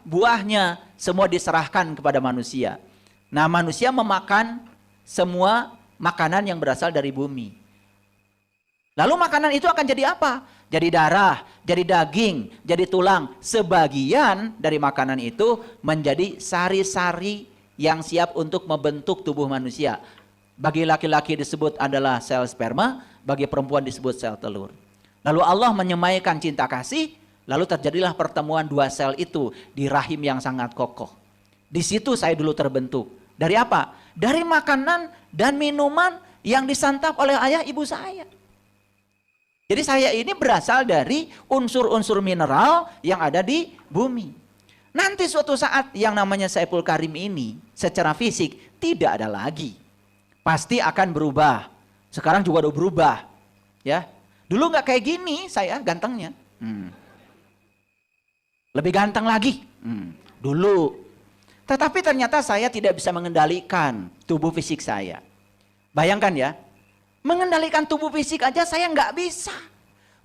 buahnya semua diserahkan kepada manusia. Nah, manusia memakan semua makanan yang berasal dari bumi. Lalu makanan itu akan jadi apa? Jadi darah, jadi daging, jadi tulang. Sebagian dari makanan itu menjadi sari-sari yang siap untuk membentuk tubuh manusia. Bagi laki-laki disebut adalah sel sperma, bagi perempuan disebut sel telur. Lalu Allah menyemaikan cinta kasih, lalu terjadilah pertemuan dua sel itu di rahim yang sangat kokoh. Di situ saya dulu terbentuk. Dari apa? Dari makanan dan minuman yang disantap oleh ayah ibu saya. Jadi saya ini berasal dari unsur-unsur mineral yang ada di bumi. Nanti suatu saat yang namanya Saiful Karim ini secara fisik tidak ada lagi. Pasti akan berubah. Sekarang juga udah berubah. Ya, dulu nggak kayak gini saya gantengnya. Lebih ganteng lagi. Dulu. Tetapi ternyata saya tidak bisa mengendalikan tubuh fisik saya. Bayangkan ya. Mengendalikan tubuh fisik aja saya nggak bisa.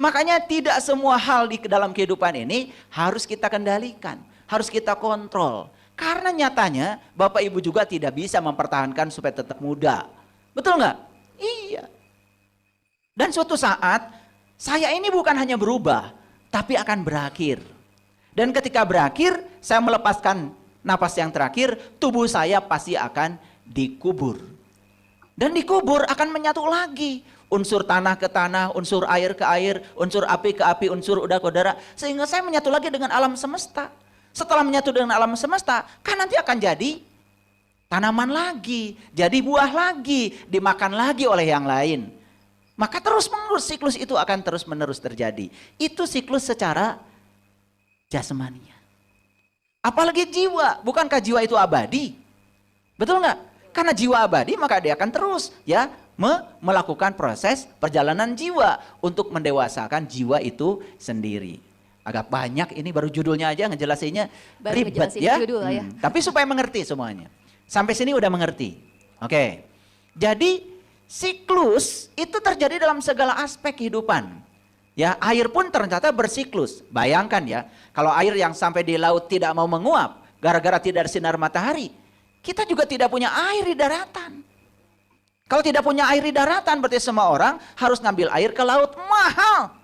Makanya tidak semua hal di dalam kehidupan ini harus kita kendalikan. Harus kita kontrol. Karena nyatanya Bapak Ibu juga tidak bisa mempertahankan supaya tetap muda. Betul nggak? Iya. Dan suatu saat saya ini bukan hanya berubah. Tapi akan berakhir. Dan ketika berakhir saya melepaskan napas yang terakhir. Tubuh saya pasti akan dikubur. Dan dikubur akan menyatu lagi. Unsur tanah ke tanah, unsur air ke air, unsur api ke api, unsur udara ke udara. Sehingga saya menyatu lagi dengan alam semesta. Setelah menyatu dengan alam semesta, kan nanti akan jadi tanaman lagi. Jadi buah lagi, dimakan lagi oleh yang lain. Maka terus menerus siklus itu akan terus menerus terjadi. Itu siklus secara jasmania. Apalagi jiwa, bukankah jiwa itu abadi? Betul nggak? Karena jiwa abadi maka dia akan terus ya melakukan proses perjalanan jiwa untuk mendewasakan jiwa itu sendiri. Agak banyak ini baru judulnya aja ngejelasinnya ribet ya. Tapi supaya mengerti semuanya. Sampai sini udah mengerti. Oke. Jadi siklus itu terjadi dalam segala aspek kehidupan. Ya, air pun ternyata bersiklus. Bayangkan ya, kalau air yang sampai di laut tidak mau menguap gara-gara tidak ada sinar matahari. Kita juga tidak punya air di daratan. Kalau tidak punya air di daratan berarti semua orang harus ngambil air ke laut. Mahal.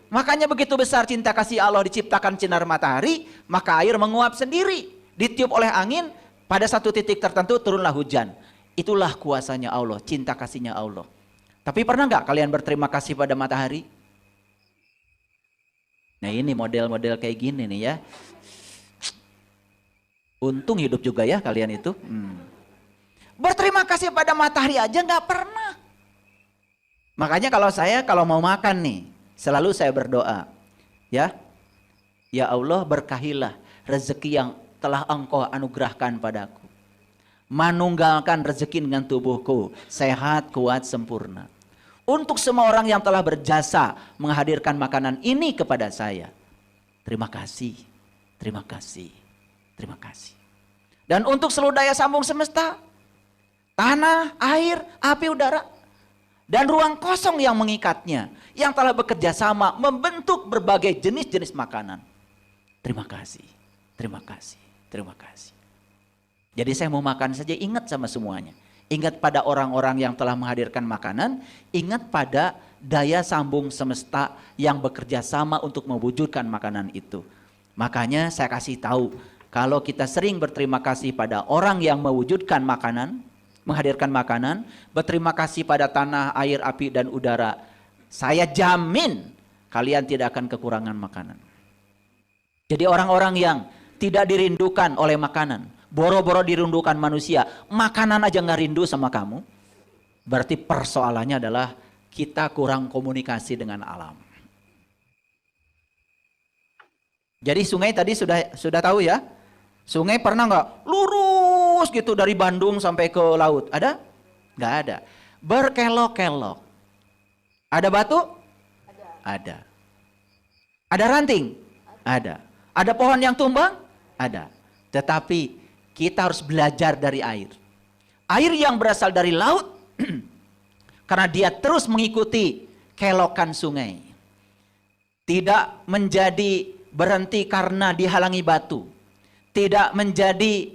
Makanya begitu besar cinta kasih Allah diciptakan sinar matahari, maka air menguap sendiri. Ditiup oleh angin, pada satu titik tertentu turunlah hujan. Itulah kuasanya Allah, cinta kasihnya Allah. Tapi pernah nggak kalian berterima kasih pada matahari? Nah ini model-model kayak gini nih ya. Untung hidup juga ya kalian itu. Berterima kasih pada matahari aja nggak pernah. Makanya kalau mau makan nih, selalu saya berdoa. Ya Allah berkahilah rezeki yang telah Engkau anugerahkan padaku. Manunggalkan rezeki dengan tubuhku, sehat, kuat, sempurna. Untuk semua orang yang telah berjasa menghadirkan makanan ini kepada saya. Terima kasih, terima kasih. Terima kasih. Dan untuk seluruh daya sambung semesta, tanah, air, api, udara, dan ruang kosong yang mengikatnya, yang telah bekerja sama membentuk berbagai jenis-jenis makanan. Terima kasih, terima kasih, terima kasih. Jadi saya mau makan saja ingat sama semuanya. Ingat pada orang-orang yang telah menghadirkan makanan, ingat pada daya sambung semesta yang bekerja sama untuk mewujudkan makanan itu. Makanya saya kasih tahu, kalau kita sering berterima kasih pada orang yang mewujudkan makanan, menghadirkan makanan, berterima kasih pada tanah, air, api, dan udara, saya jamin kalian tidak akan kekurangan makanan. Jadi orang-orang yang tidak dirindukan oleh makanan, boro-boro dirindukan manusia, makanan aja nggak rindu sama kamu, berarti persoalannya adalah kita kurang komunikasi dengan alam. Jadi sungai tadi sudah tahu ya. Sungai pernah nggak lurus gitu dari Bandung sampai ke laut? Ada? Nggak ada. Berkelok-kelok. Ada batu? Ada. Ada ranting? Ada. Ada pohon yang tumbang? Ada. Tetapi kita harus belajar dari air. Air yang berasal dari laut karena dia terus mengikuti kelokan sungai. Tidak menjadi berhenti karena dihalangi batu. Tidak menjadi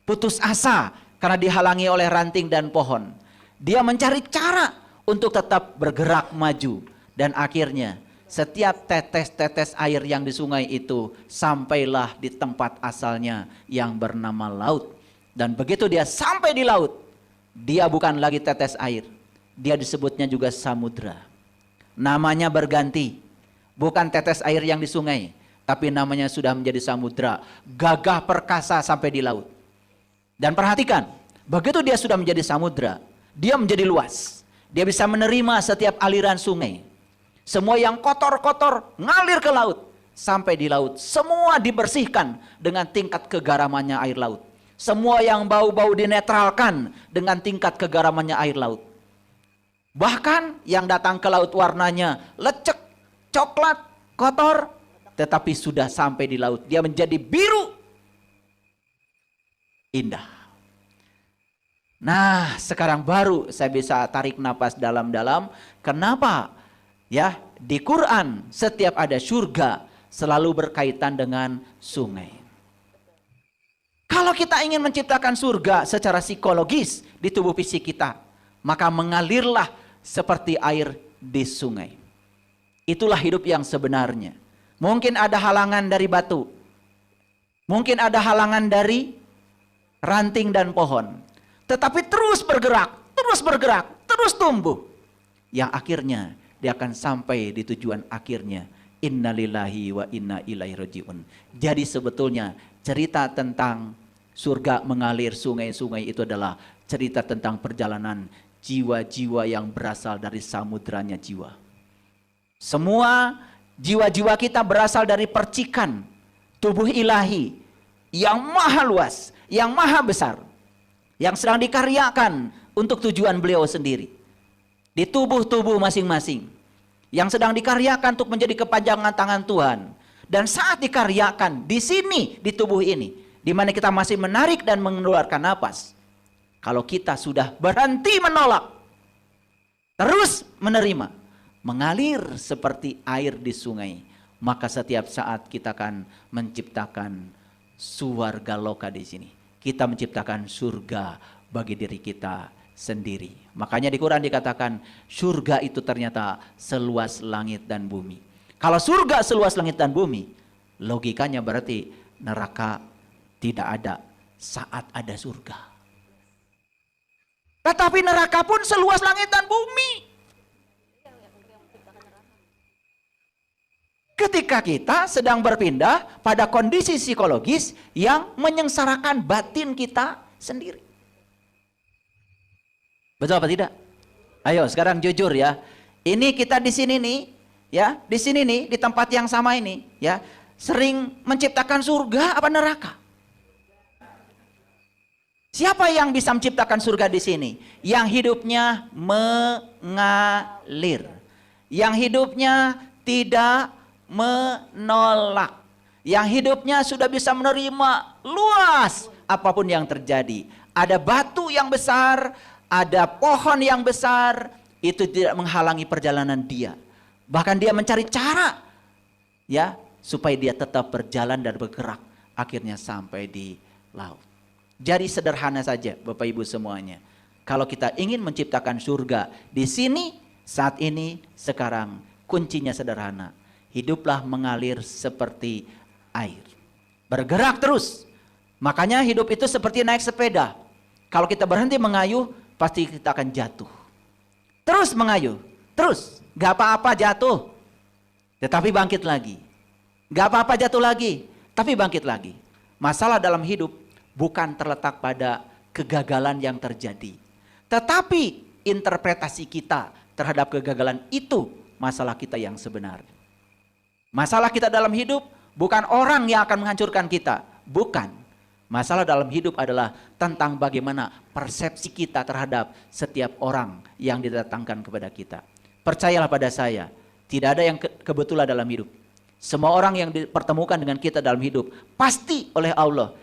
putus asa karena dihalangi oleh ranting dan pohon. Dia mencari cara untuk tetap bergerak maju. Dan akhirnya setiap tetes-tetes air yang di sungai itu sampailah di tempat asalnya yang bernama laut. Dan begitu dia sampai di laut, dia bukan lagi tetes air. Dia disebutnya juga samudra. Namanya berganti. Bukan tetes air yang di sungai, tapi namanya sudah menjadi samudra. Gagah perkasa sampai di laut. Dan perhatikan, begitu dia sudah menjadi samudra, dia menjadi luas. Dia bisa menerima setiap aliran sungai. Semua yang kotor-kotor ngalir ke laut. Sampai di laut, semua dibersihkan dengan tingkat kegaramannya air laut. Semua yang bau-bau dinetralkan dengan tingkat kegaramannya air laut. Bahkan yang datang ke laut warnanya lecek, coklat, kotor, tetapi sudah sampai di laut. Dia menjadi biru. Indah. Nah, sekarang baru saya bisa tarik napas dalam-dalam. Kenapa? Ya, di Quran setiap ada surga selalu berkaitan dengan sungai. Kalau kita ingin menciptakan surga secara psikologis di tubuh fisik kita, maka mengalirlah seperti air di sungai. Itulah hidup yang sebenarnya. Mungkin ada halangan dari batu. Mungkin ada halangan dari ranting dan pohon. Tetapi terus bergerak, terus tumbuh. Yang akhirnya dia akan sampai di tujuan akhirnya. Innalillahi wa inna ilaihi rajiun. Jadi sebetulnya cerita tentang surga mengalir sungai-sungai itu adalah cerita tentang perjalanan jiwa-jiwa yang berasal dari samudranya jiwa. Semua jiwa-jiwa kita berasal dari percikan tubuh ilahi yang maha luas, yang maha besar, yang sedang dikaryakan untuk tujuan beliau sendiri. Di tubuh-tubuh masing-masing. Yang sedang dikaryakan untuk menjadi kepanjangan tangan Tuhan. Dan saat dikaryakan di sini, di tubuh ini, di mana kita masih menarik dan mengeluarkan napas. Kalau kita sudah berhenti menolak, terus menerima, mengalir seperti air di sungai, maka setiap saat kita akan menciptakan suwarga loka di sini. Kita menciptakan surga bagi diri kita sendiri. Makanya di Quran dikatakan surga itu ternyata seluas langit dan bumi. Kalau surga seluas langit dan bumi, logikanya berarti neraka tidak ada saat ada surga. Tetapi neraka pun seluas langit dan bumi. Ketika kita sedang berpindah pada kondisi psikologis yang menyengsarakan batin kita sendiri. Betul apa tidak? Ayo sekarang jujur ya. Ini kita di sini nih, ya, di sini nih, di tempat yang sama ini, ya, sering menciptakan surga apa neraka? Siapa yang bisa menciptakan surga di sini? Yang hidupnya mengalir. Yang hidupnya tidak menolak. Yang hidupnya sudah bisa menerima luas apapun yang terjadi. Ada batu yang besar, ada pohon yang besar, itu tidak menghalangi perjalanan dia. Bahkan dia mencari cara, ya, supaya dia tetap berjalan dan bergerak. Akhirnya sampai di laut. Jadi sederhana saja Bapak Ibu semuanya. Kalau kita ingin menciptakan surga di sini, saat ini, sekarang, kuncinya sederhana. Hiduplah mengalir seperti air. Bergerak terus. Makanya hidup itu seperti naik sepeda. Kalau kita berhenti mengayuh, pasti kita akan jatuh. Terus mengayuh, terus, gak apa-apa jatuh, tetapi bangkit lagi. Gak apa-apa jatuh lagi, tapi bangkit lagi. Masalah dalam hidup bukan terletak pada kegagalan yang terjadi, tetapi interpretasi kita terhadap kegagalan itu masalah kita yang sebenarnya. Masalah kita dalam hidup bukan orang yang akan menghancurkan kita, bukan. Masalah dalam hidup adalah tentang bagaimana persepsi kita terhadap setiap orang yang didatangkan kepada kita. Percayalah pada saya, tidak ada yang kebetulan dalam hidup. Semua orang yang dipertemukan dengan kita dalam hidup pasti oleh Allah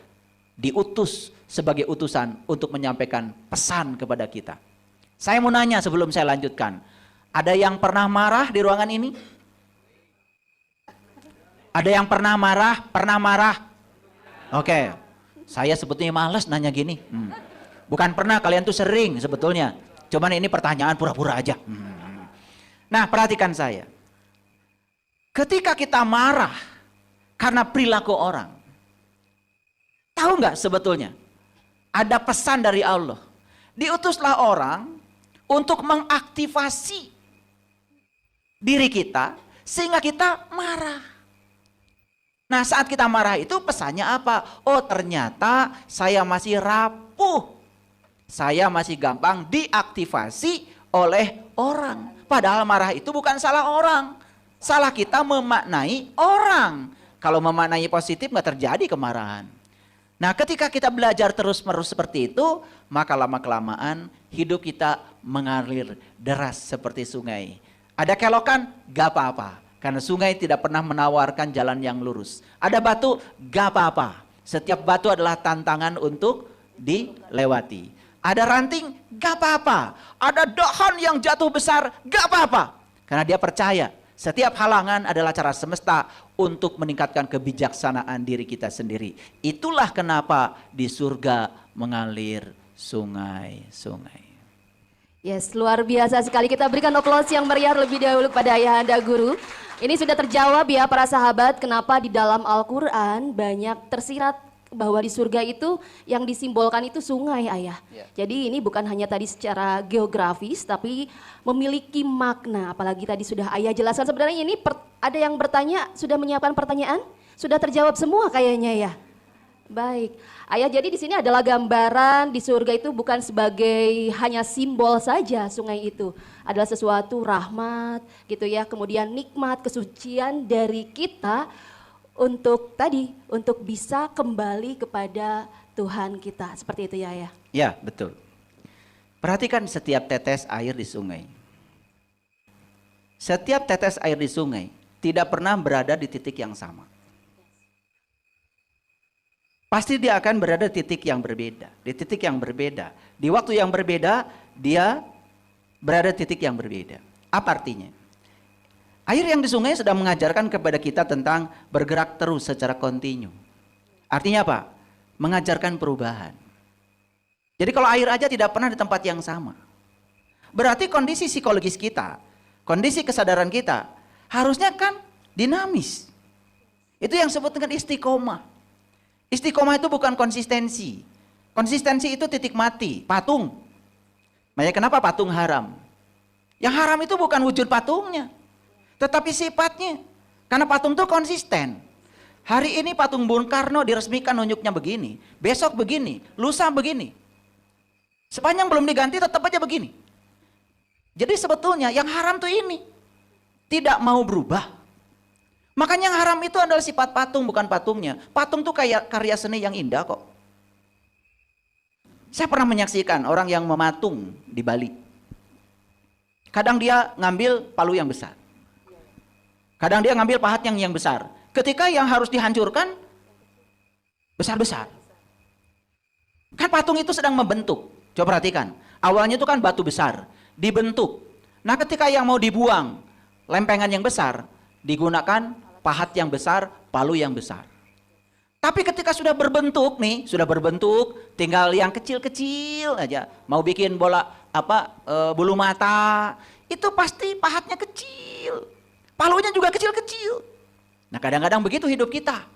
diutus sebagai utusan untuk menyampaikan pesan kepada kita. Saya mau nanya sebelum saya lanjutkan, ada yang pernah marah di ruangan ini? Ada yang pernah marah? Pernah marah? Oke. Saya sebetulnya males nanya gini. Bukan pernah, kalian tuh sering sebetulnya. Cuman ini pertanyaan pura-pura aja. Nah, perhatikan saya. Ketika kita marah karena perilaku orang, tahu nggak sebetulnya? Ada pesan dari Allah. Diutuslah orang untuk mengaktifasi diri kita sehingga kita marah. Nah, saat kita marah itu pesannya apa? Oh, ternyata saya masih rapuh. Saya masih gampang diaktifasi oleh orang. Padahal marah itu bukan salah orang. Salah kita memaknai orang. Kalau memaknai positif nggak terjadi kemarahan. Nah, ketika kita belajar terus-menerus seperti itu, maka lama-kelamaan hidup kita mengalir deras seperti sungai. Ada kelokan? Gak apa-apa. Karena sungai tidak pernah menawarkan jalan yang lurus. Ada batu? Gak apa-apa. Setiap batu adalah tantangan untuk dilewati. Ada ranting? Gak apa-apa. Ada dahan yang jatuh besar? Gak apa-apa. Karena dia percaya setiap halangan adalah cara semesta untuk meningkatkan kebijaksanaan diri kita sendiri. Itulah kenapa di surga mengalir sungai-sungai. Yes, luar biasa sekali. Kita berikan aplaus yang meriah lebih dahulu pada Ayahanda Guru. Ini sudah terjawab ya para sahabat, kenapa di dalam Al-Quran banyak tersirat bahwa di surga itu yang disimbolkan itu sungai, Ayah. Jadi ini bukan hanya tadi secara geografis, tapi memiliki makna. Apalagi tadi sudah Ayah jelaskan. Sebenarnya ini ada yang bertanya, sudah menyiapkan pertanyaan? Sudah terjawab semua kayaknya ya. Baik, Ayah, jadi di sini adalah gambaran di surga itu bukan sebagai hanya simbol saja sungai itu. Adalah sesuatu rahmat gitu ya, kemudian nikmat, kesucian dari kita untuk bisa kembali kepada Tuhan kita. Seperti itu ya, Ayah? Ya, betul. Perhatikan setiap tetes air di sungai. Setiap tetes air di sungai tidak pernah berada di titik yang sama. Pasti dia akan berada di titik yang berbeda. Di titik yang berbeda. Di waktu yang berbeda, dia berada di titik yang berbeda. Apa artinya? Air yang di sungai sedang mengajarkan kepada kita tentang bergerak terus secara kontinu. Artinya apa? Mengajarkan perubahan. Jadi kalau air aja tidak pernah di tempat yang sama. Berarti kondisi psikologis kita, kondisi kesadaran kita, harusnya kan dinamis. Itu yang disebut dengan istiqomah. Istiqomah itu bukan konsistensi. Konsistensi itu titik mati, patung. Makanya kenapa patung haram? Yang haram itu bukan wujud patungnya, tetapi sifatnya. Karena patung itu konsisten. Hari ini patung Bung Karno diresmikan nunjuknya begini, besok begini, lusa begini. Sepanjang belum diganti tetap aja begini. Jadi sebetulnya yang haram tuh ini. Tidak mau berubah. Makanya yang haram itu adalah sifat patung, bukan patungnya. Patung tuh kayak karya seni yang indah kok. Saya pernah menyaksikan orang yang mematung di Bali. Kadang dia ngambil palu yang besar. Kadang dia ngambil pahat yang besar. Ketika yang harus dihancurkan, besar-besar. Kan patung itu sedang membentuk. Coba perhatikan. Awalnya itu kan batu besar. Dibentuk. Nah ketika yang mau dibuang, lempengan yang besar, digunakan pahat yang besar, palu yang besar. Tapi ketika sudah berbentuk nih, tinggal yang kecil-kecil aja. Mau bikin bola bulu mata, itu pasti pahatnya kecil. Palunya juga kecil-kecil. Nah kadang-kadang begitu hidup kita.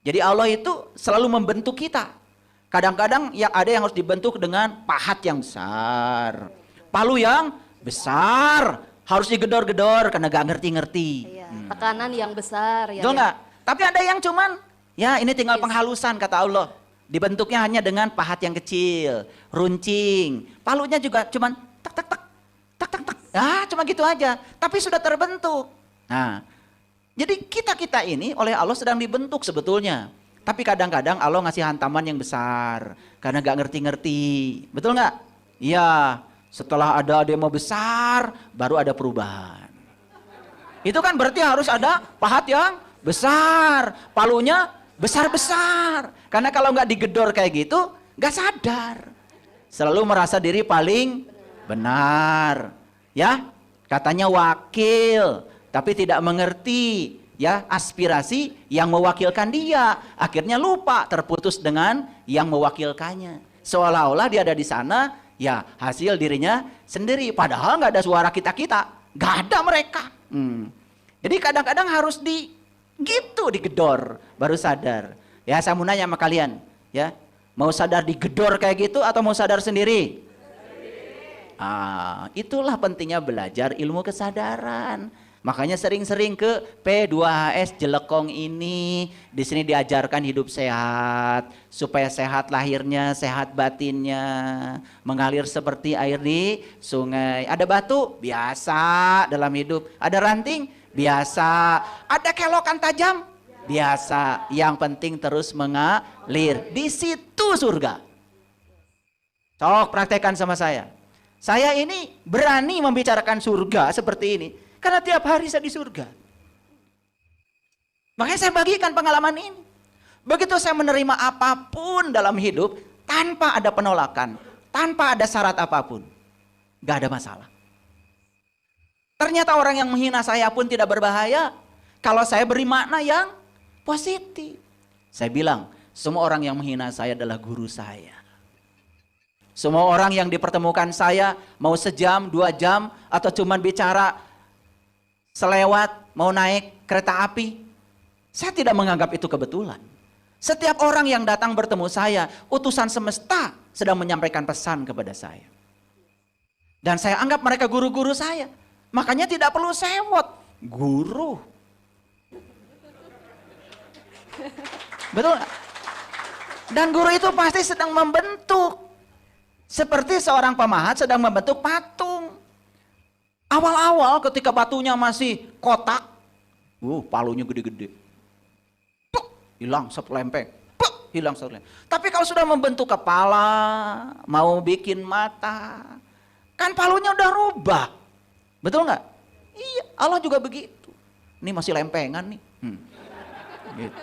Jadi Allah itu selalu membentuk kita. Kadang-kadang yang ada yang harus dibentuk dengan pahat yang besar. Palu yang besar. Harus digedor-gedor karena gak ngerti-ngerti. Iya, tekanan yang besar. Ya, betul nggak? Tapi ada yang cuman, ya ini tinggal penghalusan kata Allah. Dibentuknya hanya dengan pahat yang kecil, runcing. Palunya juga cuman tak. Cuma gitu aja. Tapi sudah terbentuk. Nah, jadi kita ini oleh Allah sedang dibentuk sebetulnya. Tapi kadang-kadang Allah ngasih hantaman yang besar. Karena gak ngerti-ngerti. Betul nggak? Iya. Setelah ada demo besar, baru ada perubahan. Itu kan berarti harus ada pahat yang besar. Palunya besar-besar. Karena kalau nggak digedor kayak gitu, nggak sadar. Selalu merasa diri paling benar. Ya, katanya wakil, tapi tidak mengerti. ya aspirasi yang mewakilkan dia. Akhirnya lupa, terputus dengan yang mewakilkannya. Seolah-olah dia ada di sana, ya hasil dirinya sendiri. Padahal nggak ada suara kita-kita, nggak ada mereka. Jadi kadang-kadang harus digedor, baru sadar. Ya saya mau nanya sama kalian, ya mau sadar digedor kayak gitu atau mau sadar sendiri? Itulah pentingnya belajar ilmu kesadaran. Makanya sering-sering ke P2HS Jelekong ini. Di sini diajarkan hidup sehat, supaya sehat lahirnya, sehat batinnya, mengalir seperti air di sungai. Ada batu? Biasa dalam hidup. Ada ranting? Biasa. Ada kelokan tajam? Biasa. Yang penting terus mengalir. Di situ surga. Sok praktekkan sama saya. Saya ini berani membicarakan surga seperti ini. Karena tiap hari saya di surga. Makanya saya bagikan pengalaman ini. Begitu saya menerima apapun dalam hidup, tanpa ada penolakan, tanpa ada syarat apapun, gak ada masalah. Ternyata orang yang menghina saya pun tidak berbahaya, kalau saya beri makna yang positif. Saya bilang, semua orang yang menghina saya adalah guru saya. Semua orang yang dipertemukan saya, mau sejam, 2 jam, atau cuman bicara selewat, mau naik kereta api, saya tidak menganggap itu kebetulan. Setiap orang yang datang bertemu saya, utusan semesta sedang menyampaikan pesan kepada saya. Dan saya anggap mereka guru-guru saya. Makanya tidak perlu sewot, guru. Betul gak? Dan guru itu pasti sedang membentuk. Seperti seorang pemahat sedang membentuk patung. Awal-awal ketika batunya masih kotak, palunya gede-gede, hilang satu lempeng, hilang satu lempeng. Tapi kalau sudah membentuk kepala, mau bikin mata, kan palunya udah rubah, betul nggak? Iya, Allah juga begitu. Ini masih lempengan nih. Gitu.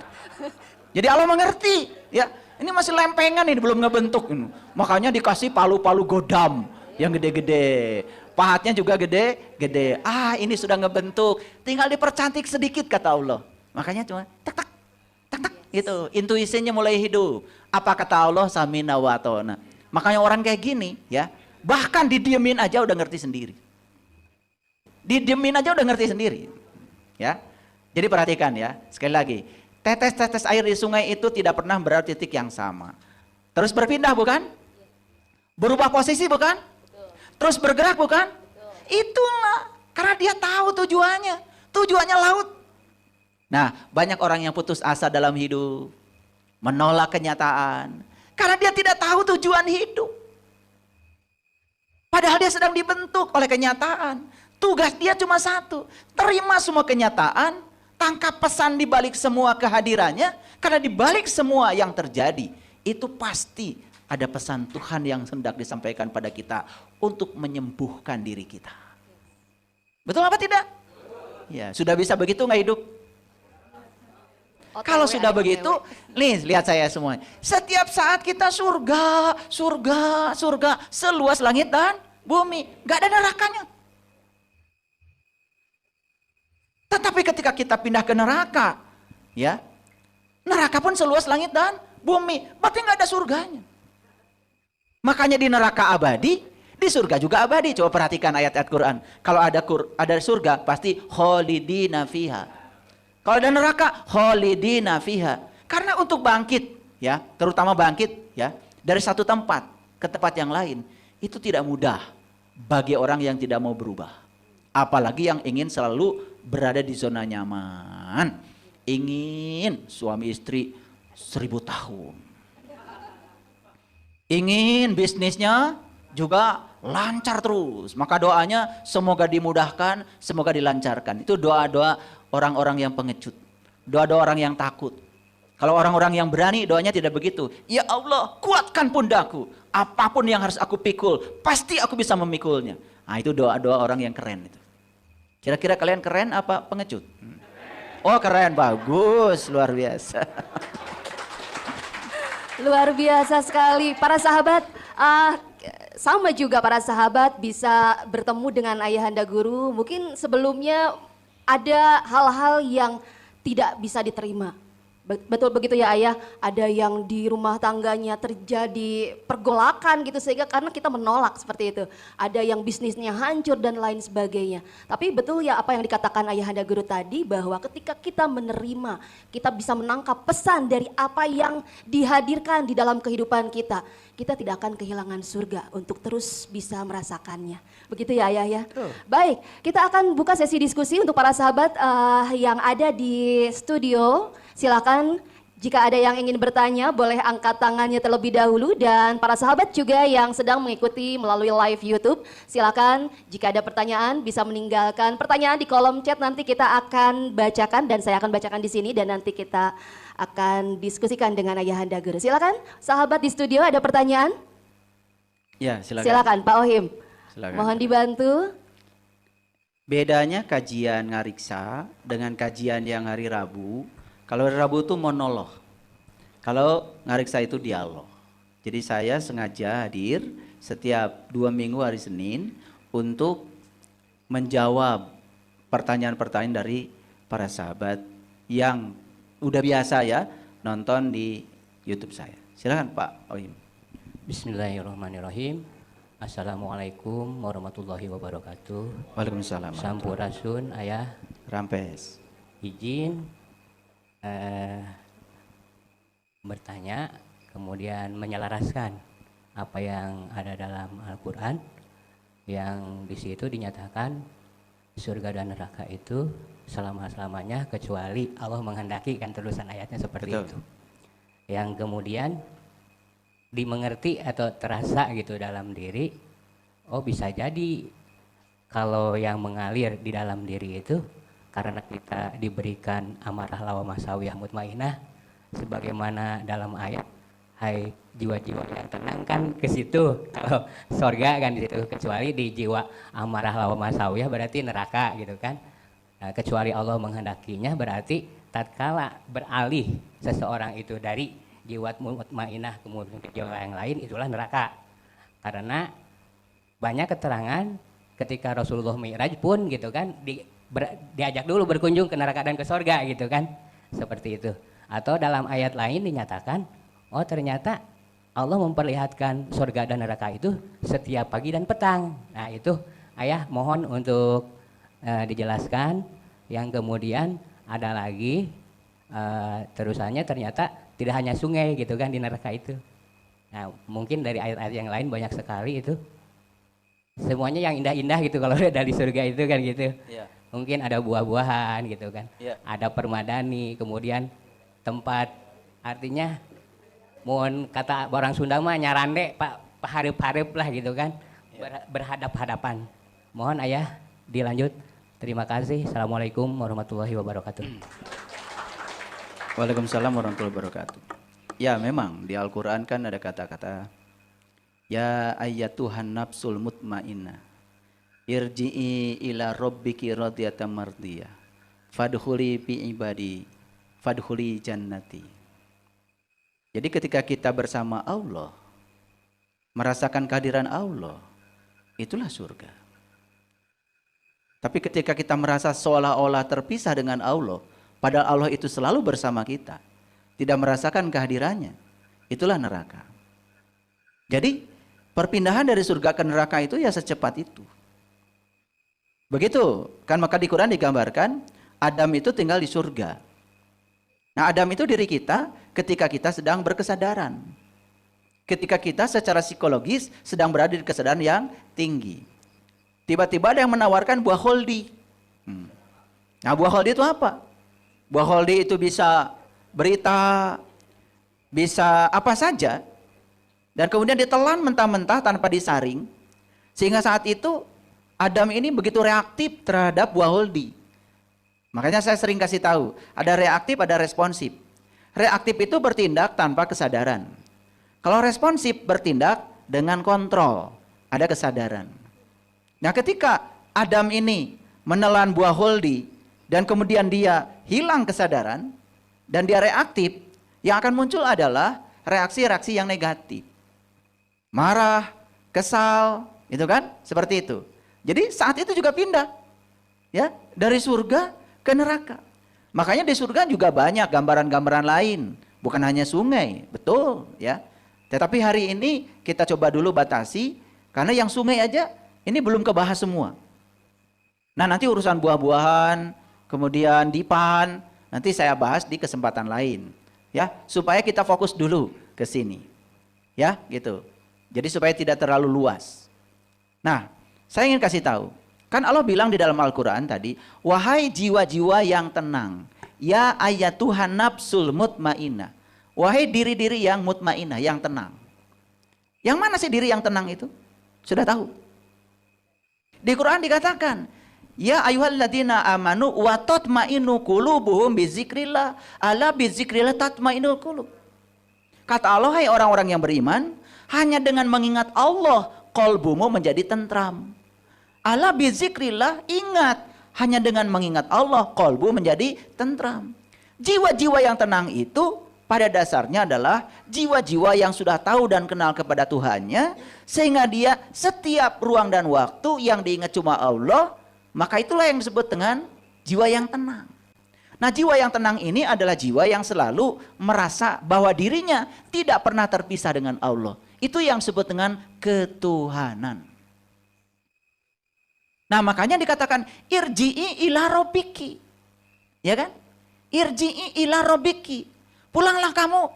Jadi Allah mengerti, ya ini masih lempengan ini belum ngebentuk. Makanya dikasih palu-palu godam yang gede-gede. Pahatnya juga gede-gede. Ini sudah ngebentuk. Tinggal dipercantik sedikit kata Allah. Makanya cuma tak gitu. Intuisinya mulai hidup. Apa kata Allah? Samina wa atona. Makanya orang kayak gini ya, bahkan didiemin aja udah ngerti sendiri. Didiemin aja udah ngerti sendiri. Ya. Jadi perhatikan ya, sekali lagi. Tetes-tetes air di sungai itu tidak pernah berada di titik yang sama. Terus berpindah bukan? Berubah posisi bukan? Terus bergerak bukan? Itulah. Karena dia tahu tujuannya. Tujuannya laut. Nah, banyak orang yang putus asa dalam hidup. Menolak kenyataan. Karena dia tidak tahu tujuan hidup. Padahal dia sedang dibentuk oleh kenyataan. Tugas dia cuma satu. Terima semua kenyataan. Tangkap pesan di balik semua kehadirannya. Karena di balik semua yang terjadi. Itu pasti ada pesan Tuhan yang hendak disampaikan pada kita untuk menyembuhkan diri kita. Betul apa tidak? Ya, sudah bisa begitu nggak hidup? Kalau sudah begitu, nih lihat saya semua. Setiap saat kita surga, surga, surga, seluas langit dan bumi, nggak ada nerakanya. Tetapi ketika kita pindah ke neraka, ya, neraka pun seluas langit dan bumi, berarti nggak ada surganya. Makanya di neraka abadi, di surga juga abadi. Coba perhatikan ayat-ayat Quran. Kalau ada surga, pasti kholidina fiha. Kalau ada neraka, kholidina fiha. Karena untuk bangkit, ya, terutama bangkit, ya, dari satu tempat ke tempat yang lain, itu tidak mudah bagi orang yang tidak mau berubah. Apalagi yang ingin selalu berada di zona nyaman, ingin suami istri 1000 tahun. Ingin bisnisnya juga lancar terus. Maka doanya semoga dimudahkan, semoga dilancarkan. Itu doa-doa orang-orang yang pengecut. Doa-doa orang yang takut. Kalau orang-orang yang berani doanya tidak begitu. Ya Allah, kuatkan pundakku. Apapun yang harus aku pikul, pasti aku bisa memikulnya. Nah, itu doa-doa orang yang keren itu. Kira-kira kalian keren apa pengecut? Oh keren, bagus, luar biasa. Luar biasa sekali. Para sahabat, sama juga para sahabat bisa bertemu dengan Ayahanda Guru. Mungkin sebelumnya ada hal-hal yang tidak bisa diterima. Betul begitu ya ayah, ada yang di rumah tangganya terjadi pergolakan gitu sehingga karena kita menolak seperti itu. Ada yang bisnisnya hancur dan lain sebagainya. Tapi betul ya apa yang dikatakan ayahanda guru tadi bahwa ketika kita menerima, kita bisa menangkap pesan dari apa yang dihadirkan di dalam kehidupan kita. Kita tidak akan kehilangan surga untuk terus bisa merasakannya. Begitu ya ayah ya. Baik, kita akan buka sesi diskusi untuk para sahabat yang ada di studio. Silakan jika ada yang ingin bertanya boleh angkat tangannya terlebih dahulu dan para sahabat juga yang sedang mengikuti melalui live YouTube silakan jika ada pertanyaan bisa meninggalkan pertanyaan di kolom chat, nanti kita akan bacakan dan saya akan bacakan di sini dan nanti kita akan diskusikan dengan ayahanda guru. Silakan sahabat di studio ada pertanyaan? Ya, silakan. Silakan Pak Ohim. Silakan. Mohon dibantu. Bedanya kajian ngariksa dengan kajian yang hari Rabu. Kalau hari Rabu itu monolog, kalau ngariksa itu dialog. Jadi saya sengaja hadir setiap 2 minggu hari Senin untuk menjawab pertanyaan-pertanyaan dari para sahabat yang udah biasa ya nonton di YouTube saya. Silakan Pak Oim. Bismillahirrahmanirrahim. Assalamualaikum warahmatullahi wabarakatuh. Waalaikumsalam. Sampurasun ayah. Rampes. Izin bertanya, kemudian menyelaraskan apa yang ada dalam Al-Quran, yang di situ dinyatakan surga dan neraka itu selama-lamanya kecuali Allah menghendaki, kan tulisan ayatnya seperti Betul. itu. Yang kemudian dimengerti atau terasa gitu dalam diri, oh bisa jadi kalau yang mengalir di dalam diri itu karena kita diberikan amarah lawa masawiyah mutmainah, sebagaimana dalam ayat, hai jiwa-jiwa yang tenang, kan ke situ. Kalau surga kan di situ, kecuali di jiwa amarah lawa masawiyah berarti neraka gitu kan. Nah, kecuali Allah menghendakinya berarti tatkala beralih seseorang itu dari jiwa mutmainah kemudian ke jiwa yang lain, itulah neraka. Karena banyak keterangan ketika Rasulullah Mi'raj pun gitu kan diajak dulu berkunjung ke neraka dan ke sorga gitu kan, seperti itu. Atau dalam ayat lain dinyatakan, oh ternyata Allah memperlihatkan sorga dan neraka itu setiap pagi dan petang. Nah itu ayah mohon untuk dijelaskan. Yang kemudian ada lagi terusannya ternyata tidak hanya sungai gitu kan di neraka itu. Nah mungkin dari ayat-ayat yang lain banyak sekali itu. Semuanya yang indah-indah gitu kalau ada di surga itu kan gitu. Iya. Mungkin ada buah-buahan gitu kan, ada permadani, kemudian tempat, artinya mohon kata orang Sunda mah nyarande pak hareup-hareup lah gitu kan, berhadap-hadapan. Mohon ayah dilanjut. Terima kasih. Assalamualaikum warahmatullahi wabarakatuh. Waalaikumsalam warahmatullahi wabarakatuh. Ya memang di Al-Quran kan ada kata-kata ya ayyatuhan nafsul mutmainnah irji'i ila rabbiki radiyatan mardiyah fadkhuli fi ibadi fadkhuli jannati. Jadi ketika kita bersama Allah merasakan kehadiran Allah, itulah surga. Tapi ketika kita merasa seolah-olah terpisah dengan Allah, padahal Allah itu selalu bersama kita, tidak merasakan kehadirannya, itulah neraka. Jadi perpindahan dari surga ke neraka itu ya secepat itu. Begitu kan, maka di Quran digambarkan Adam itu tinggal di surga. Nah Adam itu diri kita ketika kita sedang berkesadaran. Ketika kita secara psikologis sedang berada di kesadaran yang tinggi. Tiba-tiba ada yang menawarkan buah holdi. Nah buah holdi itu apa? Buah holdi itu bisa berita, bisa apa saja. Dan kemudian ditelan mentah-mentah tanpa disaring. Sehingga saat itu Adam ini begitu reaktif terhadap buah holdi. Makanya saya sering kasih tahu, ada reaktif, ada responsif. Reaktif itu bertindak tanpa kesadaran. Kalau responsif bertindak dengan kontrol, ada kesadaran. Nah ketika Adam ini menelan buah holdi dan kemudian dia hilang kesadaran dan dia reaktif, yang akan muncul adalah reaksi-reaksi yang negatif. Marah, kesal, itu kan? Seperti itu. Jadi saat itu juga pindah, ya, dari surga ke neraka. Makanya di surga juga banyak gambaran-gambaran lain, bukan hanya sungai, betul ya. Tetapi hari ini kita coba dulu batasi, karena yang sungai aja ini belum kebahas semua. Nah nanti urusan buah-buahan, kemudian dipan, nanti saya bahas di kesempatan lain, ya, supaya kita fokus dulu ke sini, ya, gitu. Jadi supaya tidak terlalu luas. Nah, saya ingin kasih tahu. Kan Allah bilang di dalam Al-Quran tadi, wahai jiwa-jiwa yang tenang, ya ayatuhan nafsul mutmainah. Wahai diri-diri yang mutmainah, yang tenang. Yang mana sih diri yang tenang itu? Sudah tahu. Di Quran dikatakan, ya ayyuhalladzina amanu wa tatmainu qulubuhum bizikrillah, ala bizikrillah tatmainul qulub. Kata Allah, hai orang-orang yang beriman, hanya dengan mengingat Allah, qalbumu menjadi tentram. Ala bizikrillah, ingat, hanya dengan mengingat Allah, qalbu menjadi tentram. Jiwa-jiwa yang tenang itu pada dasarnya adalah jiwa-jiwa yang sudah tahu dan kenal kepada Tuhannya, sehingga dia setiap ruang dan waktu yang diingat cuma Allah, maka itulah yang disebut dengan jiwa yang tenang. Nah, jiwa yang tenang ini adalah jiwa yang selalu merasa bahwa dirinya tidak pernah terpisah dengan Allah. Itu yang disebut dengan ketuhanan. Nah, makanya dikatakan irji'i ila rabbiki. Ya kan? Irji'i ila rabbiki. Pulanglah kamu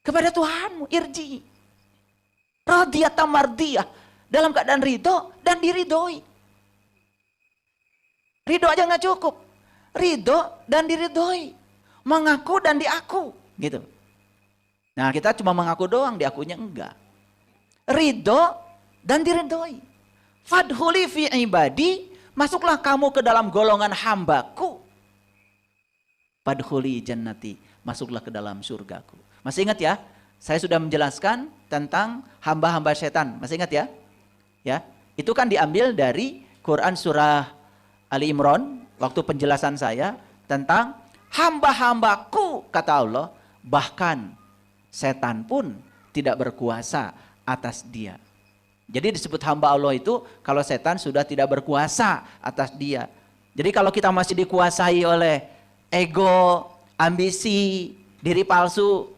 kepada Tuhanmu, irji'i. Radiyatan mardiyah, dalam keadaan ridho dan diridhoi. Ridho aja nggak cukup. Ridho dan diridhoi. Mengaku dan diaku, gitu. Nah, kita cuma mengaku doang, diakunya enggak. Ridho dan diridhoi. Fadhuli fi ibadi, masuklah kamu ke dalam golongan hambaku. Fadhuli jannati, masuklah ke dalam surgaku. Masih ingat ya? Saya sudah menjelaskan tentang hamba-hamba setan. Masih ingat ya? Ya, itu kan diambil dari Quran surah Ali Imran, waktu penjelasan saya tentang hamba-hambaku, kata Allah, bahkan setan pun tidak berkuasa atas dia. Jadi disebut hamba Allah itu kalau setan sudah tidak berkuasa atas dia. Jadi kalau kita masih dikuasai oleh ego, ambisi, diri palsu,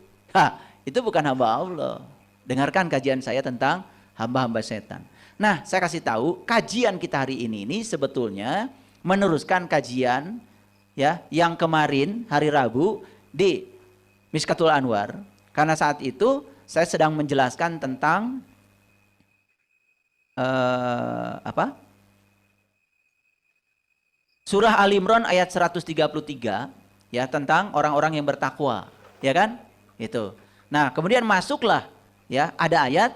itu bukan hamba Allah. Dengarkan kajian saya tentang hamba-hamba setan. Nah, saya kasih tahu, kajian kita hari ini sebetulnya meneruskan kajian ya yang kemarin hari Rabu di Miskatul Anwar. Karena saat itu saya sedang menjelaskan tentang Surah Ali Imran ayat 133 ya, tentang orang-orang yang bertakwa, ya kan? Itu. Nah, kemudian masuklah ya, ada ayat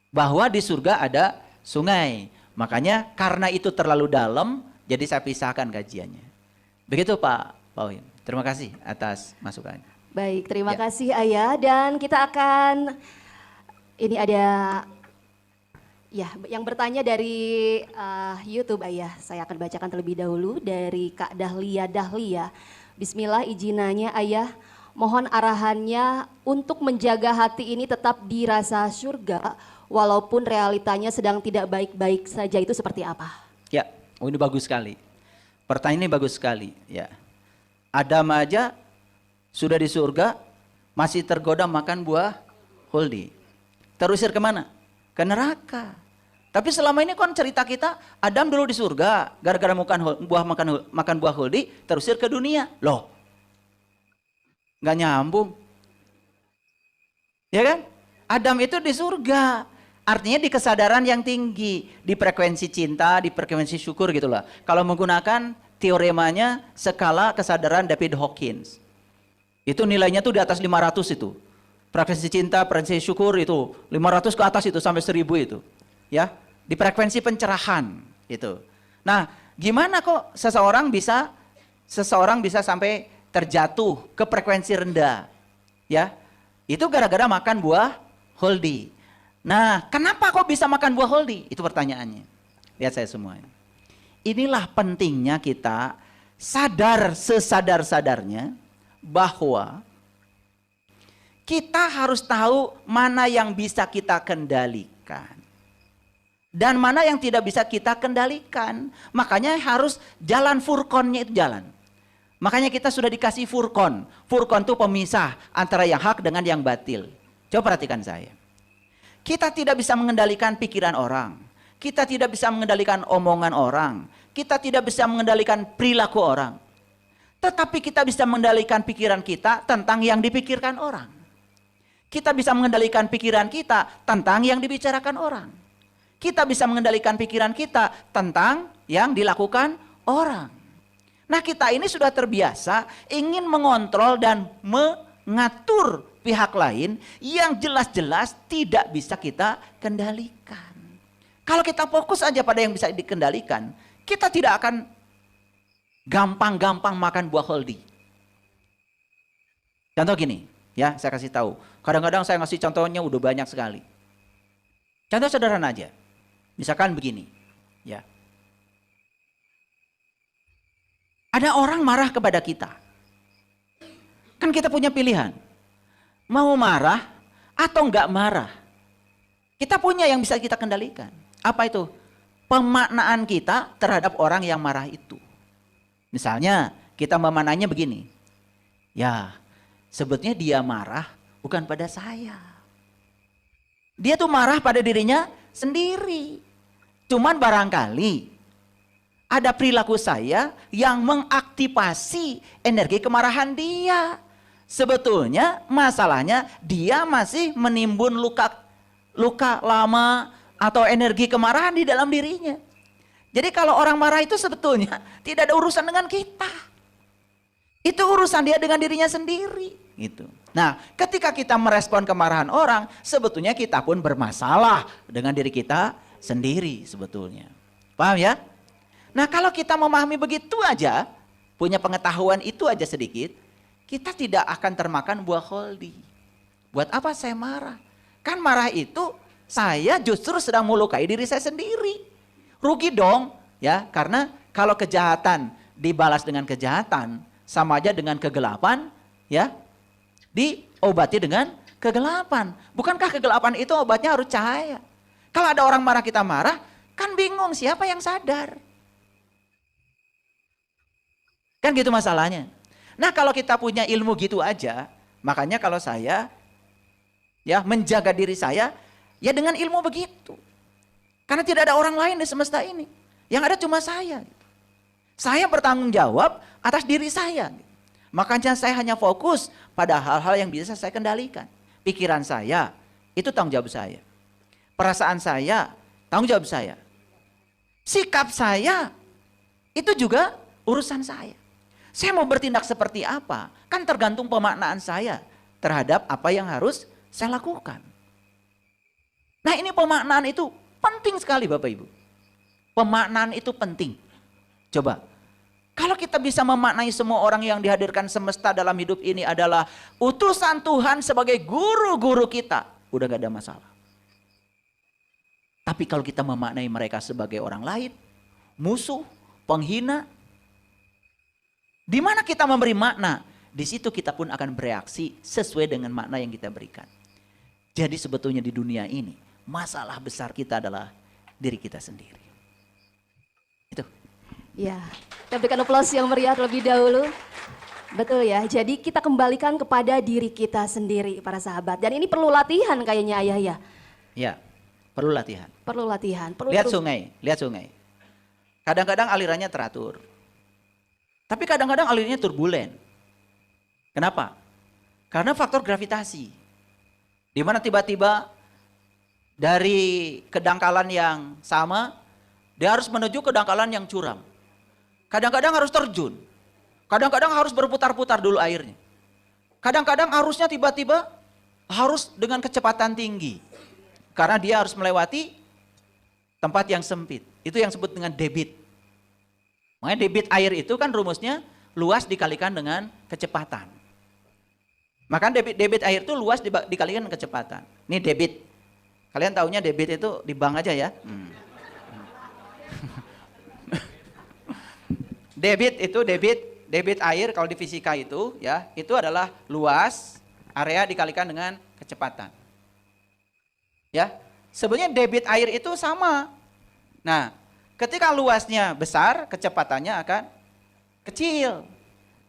bahwa di surga ada sungai. Makanya karena itu terlalu dalam, jadi saya pisahkan kajiannya. Begitu Pak Pauin. Terima kasih atas masukannya. Baik, terima kasih Ayah, dan kita akan ini ada ya, yang bertanya dari YouTube Ayah, saya akan bacakan terlebih dahulu dari Kak Dahlia. Bismillah, izinannya Ayah, mohon arahannya untuk menjaga hati ini tetap dirasa surga, walaupun realitanya sedang tidak baik-baik saja, itu seperti apa? Ya, ini bagus sekali. Pertanyaan ini bagus sekali. Ya, Adam aja sudah di surga, masih tergoda makan buah huldi. Terusir kemana? Ke neraka. Tapi selama ini kan cerita kita, Adam dulu di surga, gara-gara makan buah huldi, terusir ke dunia. Loh, nggak nyambung. Ya kan? Adam itu di surga, artinya di kesadaran yang tinggi, di frekuensi cinta, di frekuensi syukur gitulah. Kalau menggunakan teoremanya skala kesadaran David Hawkins, itu nilainya tuh di atas 500 itu. Frekuensi cinta, frekuensi syukur itu 500 ke atas itu sampai 1000 itu. Ya, di frekuensi pencerahan itu. Nah, gimana kok seseorang bisa sampai terjatuh ke frekuensi rendah? Ya, itu gara-gara makan buah huldi. Nah, kenapa kok bisa makan buah huldi? Itu pertanyaannya. Lihat saya semua. Inilah pentingnya kita sadar sesadar-sadarnya bahwa kita harus tahu mana yang bisa kita kendalikan dan mana yang tidak bisa kita kendalikan. Makanya harus jalan furqonnya itu jalan. Makanya kita sudah dikasih furqan. Furqan itu pemisah antara yang hak dengan yang batil. Coba perhatikan saya. Kita tidak bisa mengendalikan pikiran orang. Kita tidak bisa mengendalikan omongan orang. Kita tidak bisa mengendalikan perilaku orang. Tetapi kita bisa mengendalikan pikiran kita tentang yang dipikirkan orang. Kita bisa mengendalikan pikiran kita tentang yang dibicarakan orang. Kita bisa mengendalikan pikiran kita tentang yang dilakukan orang. Nah, kita ini sudah terbiasa ingin mengontrol dan mengatur pihak lain yang jelas-jelas tidak bisa kita kendalikan. Kalau kita fokus aja pada yang bisa dikendalikan, kita tidak akan gampang-gampang makan buah holdi. Contoh gini, ya saya kasih tahu. Kadang-kadang saya ngasih contohnya udah banyak sekali. Contoh sederhana aja. Misalkan begini, ya. Ada orang marah kepada kita. Kan kita punya pilihan. Mau marah atau enggak marah. Kita punya yang bisa kita kendalikan. Apa itu? Pemaknaan kita terhadap orang yang marah itu. Misalnya kita memaknainya begini. Ya, sebetulnya dia marah bukan pada saya. Dia tuh marah pada dirinya sendiri. Cuman barangkali ada perilaku saya yang mengaktifasi energi kemarahan dia. Sebetulnya masalahnya dia masih menimbun luka lama atau energi kemarahan di dalam dirinya. Jadi kalau orang marah itu sebetulnya tidak ada urusan dengan kita. Itu urusan dia dengan dirinya sendiri. Gitu. Nah, ketika kita merespon kemarahan orang, sebetulnya kita pun bermasalah dengan diri kita sendiri sebetulnya. Paham ya? Nah, kalau kita memahami begitu aja, punya pengetahuan itu aja sedikit, kita tidak akan termakan buah holdi. Buat apa saya marah? Kan marah itu saya justru sedang melukai diri saya sendiri. Rugi dong, ya, karena kalau kejahatan dibalas dengan kejahatan, sama aja dengan kegelapan, ya, diobati dengan kegelapan. Bukankah kegelapan itu obatnya harus cahaya? Kalau ada orang marah kita marah, kan bingung siapa yang sadar. Kan gitu masalahnya. Nah, kalau kita punya ilmu gitu aja, makanya kalau saya ya menjaga diri saya ya dengan ilmu begitu. Karena tidak ada orang lain di semesta ini. Yang ada cuma saya. Saya bertanggung jawab atas diri saya. Makanya saya hanya fokus pada hal-hal yang bisa saya kendalikan. Pikiran saya itu tanggung jawab saya. Perasaan saya tanggung jawab saya. Sikap saya itu juga urusan saya. Saya mau bertindak seperti apa? Kan tergantung pemaknaan saya terhadap apa yang harus saya lakukan. Nah, ini pemaknaan itu penting sekali Bapak Ibu. Pemaknaan itu penting. Coba, kalau kita bisa memaknai semua orang yang dihadirkan semesta dalam hidup ini adalah utusan Tuhan sebagai guru-guru kita, udah gak ada masalah. Tapi kalau kita memaknai mereka sebagai orang lain, musuh, penghina, di mana kita memberi makna, di situ kita pun akan bereaksi sesuai dengan makna yang kita berikan. Jadi sebetulnya di dunia ini, masalah besar kita adalah diri kita sendiri. Itu. Ya, kita berikan aplaus yang meriah terlebih dahulu. Betul ya, jadi kita kembalikan kepada diri kita sendiri para sahabat. Dan ini perlu latihan kayaknya Ayah ya. Ya, perlu latihan. Perlu latihan. Perlu Lihat sungai. Kadang-kadang alirannya teratur. Tapi kadang-kadang alirnya turbulen. Kenapa? Karena faktor gravitasi. Di mana tiba-tiba dari kedangkalan yang sama, dia harus menuju kedangkalan yang curam. Kadang-kadang harus terjun. Kadang-kadang harus berputar-putar dulu airnya. Kadang-kadang arusnya tiba-tiba harus dengan kecepatan tinggi. Karena dia harus melewati tempat yang sempit. Itu yang disebut dengan debit. Makanya debit air itu kan rumusnya luas dikalikan dengan kecepatan. Maka debit air itu luas dikalikan dengan kecepatan. Ini debit. Kalian taunya debit itu di bank aja ya. Debit itu debit air kalau di fisika itu ya, itu adalah luas area dikalikan dengan kecepatan. Ya, sebenarnya debit air itu sama. Nah, ketika luasnya besar, kecepatannya akan kecil.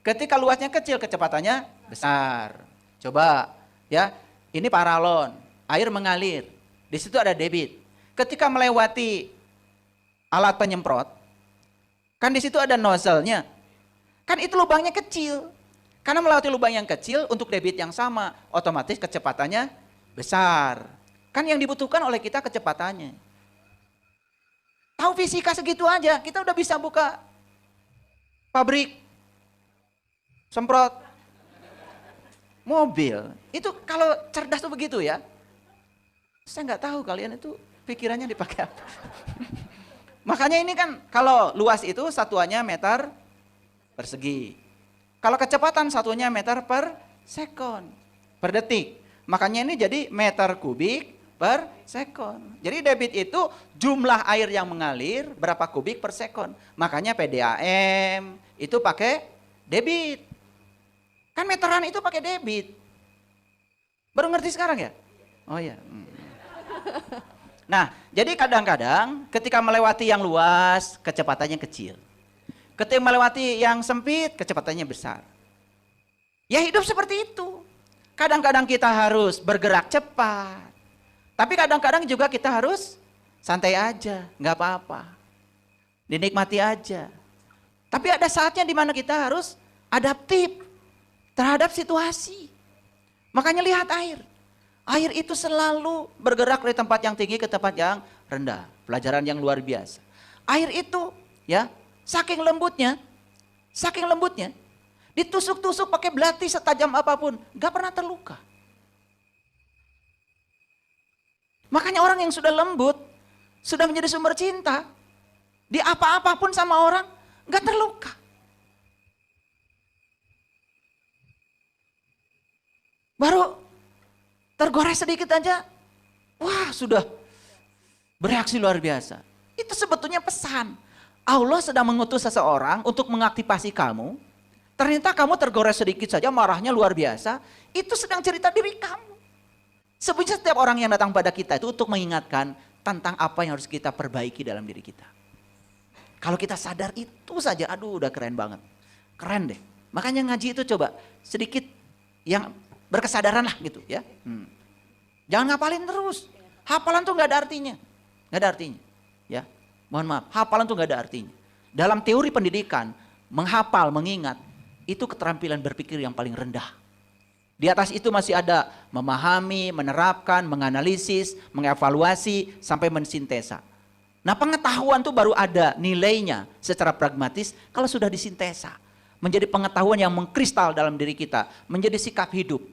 Ketika luasnya kecil, kecepatannya besar. Coba ya, ini paralon, air mengalir. Di situ ada debit. Ketika melewati alat penyemprot, kan di situ ada nozzle-nya. Kan itu lubangnya kecil. Karena melewati lubang yang kecil untuk debit yang sama, otomatis kecepatannya besar. Kan yang dibutuhkan oleh kita kecepatannya. Tahu fisika segitu aja, kita udah bisa buka pabrik semprot mobil. Itu kalau cerdas tuh begitu ya. Saya nggak tahu kalian itu pikirannya dipakai apa. Makanya ini kan kalau luas itu satuannya meter persegi. Kalau kecepatan satunya meter per sekon, per detik. Makanya ini jadi meter kubik per sekon. Jadi debit itu jumlah air yang mengalir berapa kubik per sekon. Makanya PDAM itu pakai debit. Kan meteran itu pakai debit. Baru ngerti sekarang ya? Oh iya. Nah, jadi kadang-kadang ketika melewati yang luas, kecepatannya kecil. Ketika melewati yang sempit, kecepatannya besar. Ya hidup seperti itu. Kadang-kadang kita harus bergerak cepat. Tapi kadang-kadang juga kita harus santai aja, nggak apa-apa. Dinikmati aja. Tapi ada saatnya di mana kita harus adaptif terhadap situasi. Makanya lihat air. Air itu selalu bergerak dari tempat yang tinggi ke tempat yang rendah. Pelajaran yang luar biasa. Air itu ya saking lembutnya, ditusuk-tusuk pakai belati setajam apapun, gak pernah terluka. Makanya orang yang sudah lembut, sudah menjadi sumber cinta, di apa-apapun sama orang, gak terluka. Baru tergores sedikit aja, wah sudah bereaksi luar biasa. Itu sebetulnya pesan. Allah sedang mengutus seseorang untuk mengaktifasi kamu. Ternyata kamu tergores sedikit saja, marahnya luar biasa. Itu sedang cerita diri kamu. Sebenarnya setiap orang yang datang pada kita itu untuk mengingatkan tentang apa yang harus kita perbaiki dalam diri kita. Kalau kita sadar itu saja, aduh udah keren banget. Keren deh. Makanya ngaji itu coba sedikit yang berkesadaran lah gitu ya. Jangan ngapalin terus. Hafalan tuh gak ada artinya. Gak ada artinya. Ya, mohon maaf. Hafalan tuh gak ada artinya. Dalam teori pendidikan, menghafal, mengingat, itu keterampilan berpikir yang paling rendah. Di atas itu masih ada memahami, menerapkan, menganalisis, mengevaluasi, sampai mensintesa. Nah pengetahuan tuh baru ada nilainya secara pragmatis kalau sudah disintesa. Menjadi pengetahuan yang mengkristal dalam diri kita. Menjadi sikap hidup.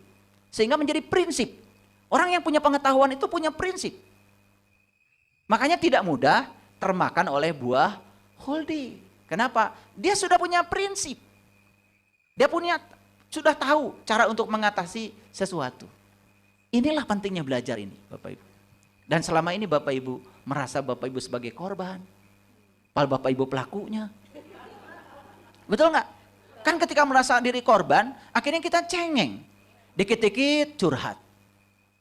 Sehingga menjadi prinsip. Orang yang punya pengetahuan itu punya prinsip. Makanya tidak mudah termakan oleh buah holdi. Kenapa? Dia sudah punya prinsip. Dia sudah tahu cara untuk mengatasi sesuatu. Inilah pentingnya belajar ini Bapak Ibu. Dan selama ini Bapak Ibu merasa Bapak Ibu sebagai korban. Padahal Bapak Ibu pelakunya. Betul nggak? Kan ketika merasa diri korban, akhirnya kita cengeng. Dikit-dikit curhat.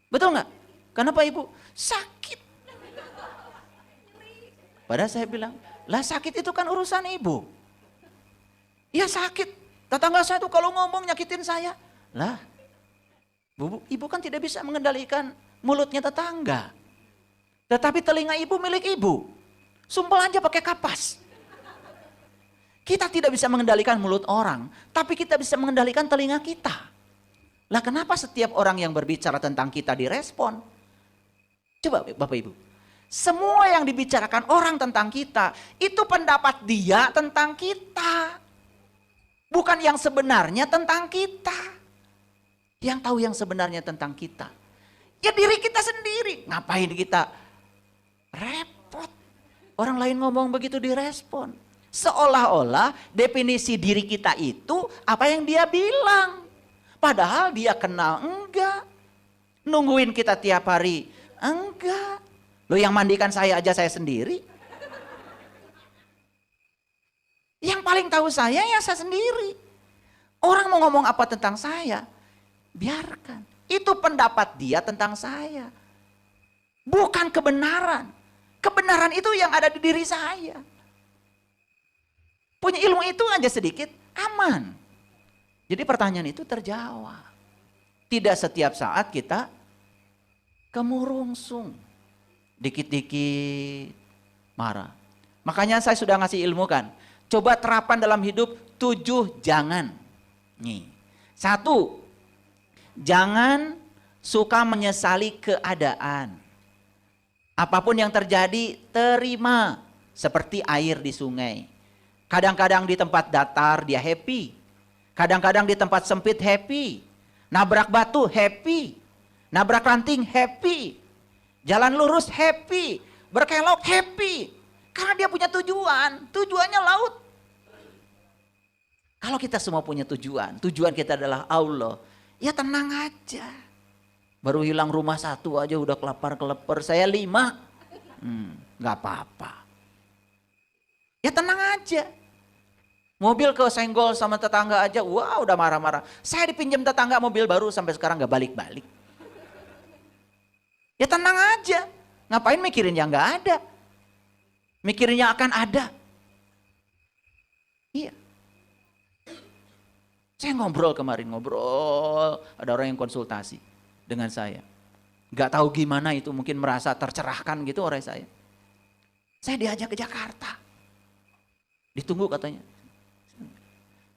Betul nggak? Karena Pak Ibu sakit. Padahal saya bilang, lah sakit itu kan urusan ibu. Ya sakit. Tetangga saya tuh kalau ngomong nyakitin saya. Lah, ibu kan tidak bisa mengendalikan mulutnya tetangga. Tetapi telinga ibu milik ibu. Sumpel aja pakai kapas. Kita tidak bisa mengendalikan mulut orang, tapi kita bisa mengendalikan telinga kita. Lah kenapa setiap orang yang berbicara tentang kita direspon? Coba Bapak Ibu. Semua yang dibicarakan orang tentang kita, itu pendapat dia tentang kita. Bukan yang sebenarnya tentang kita. Yang tahu yang sebenarnya tentang kita. Ya diri kita sendiri. Ngapain kita repot. Orang lain ngomong begitu direspon. Seolah-olah definisi diri kita itu apa yang dia bilang. Padahal dia kenal enggak. Nungguin kita tiap hari enggak. Loh yang mandikan saya aja saya sendiri. Yang paling tahu saya ya saya sendiri. Orang mau ngomong apa tentang saya, biarkan. Itu pendapat dia tentang saya. Bukan kebenaran. Kebenaran itu yang ada di diri saya. Punya ilmu itu aja sedikit, aman. Jadi pertanyaan itu terjawab. Tidak setiap saat kita kemurungsung. Dikit-dikit marah. Makanya saya sudah ngasih ilmu kan. Coba terapkan dalam hidup 7 jangan. Nih. 1. Jangan suka menyesali keadaan. Apapun yang terjadi, terima. Seperti air di sungai. Kadang-kadang di tempat datar dia happy. Kadang-kadang di tempat sempit happy. Nabrak batu happy. Nabrak ranting happy. Jalan lurus happy. Berkelok happy. Karena dia punya tujuan. Tujuannya laut. Kalau kita semua punya tujuan. Tujuan kita adalah Allah. Ya tenang aja. Baru hilang rumah 1 aja udah kelepar-kelepar. Saya 5. Gak apa-apa. Ya tenang aja. Mobil kesenggol sama tetangga aja, wah udah marah-marah. Saya dipinjam tetangga mobil baru sampai sekarang gak balik-balik. Ya tenang aja. Ngapain mikirin yang gak ada? Mikirin yang akan ada. Iya. Saya ngobrol kemarin, ada orang yang konsultasi dengan saya. Gak tahu gimana itu, mungkin merasa tercerahkan gitu oleh saya. Saya diajak ke Jakarta. Ditunggu katanya.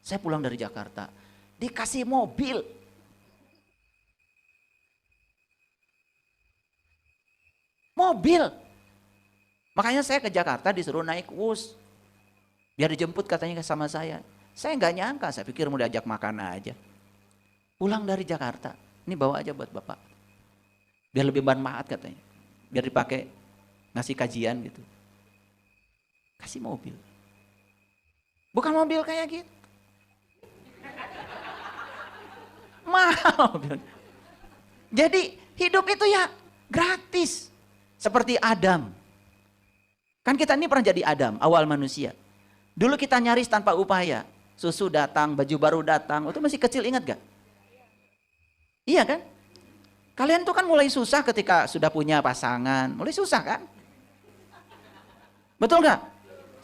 Saya pulang dari Jakarta, dikasih mobil. Mobil. Makanya saya ke Jakarta disuruh naik bus. Biar dijemput katanya sama saya. Saya nggak nyangka, saya pikir mau diajak makan aja. Pulang dari Jakarta, ini bawa aja buat bapak. Biar lebih bermanfaat katanya. Biar dipakai ngasih kajian gitu. Kasih mobil. Bukan mobil kayak gitu. Mahal. Jadi hidup itu ya gratis. Seperti Adam. Kan kita ini pernah jadi Adam, awal manusia. Dulu kita nyaris tanpa upaya. Susu datang, baju baru datang. Itu masih kecil, ingat gak? Iya kan? Kalian tuh kan mulai susah ketika sudah punya pasangan. Mulai susah kan? Betul gak?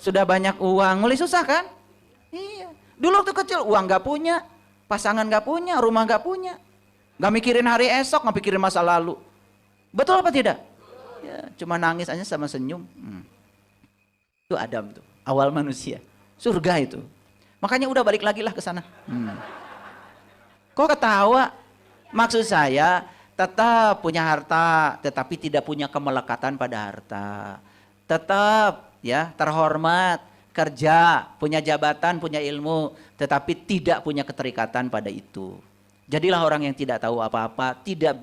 Sudah banyak uang, mulai susah kan? Iya. Dulu waktu kecil uang gak punya. Pasangan gak punya, rumah gak punya. Gak mikirin hari esok, gak mikirin masa lalu. Betul apa tidak? Ya, cuma nangis aja sama senyum. Itu Adam tuh, awal manusia. Surga itu. Makanya udah balik lagi lah ke sana. Kok ketawa? Maksud saya tetap punya harta, tetapi tidak punya kemelekatan pada harta. Tetap ya terhormat, kerja, punya jabatan, punya ilmu, tetapi tidak punya keterikatan pada itu. Jadilah orang yang tidak tahu apa-apa, tidak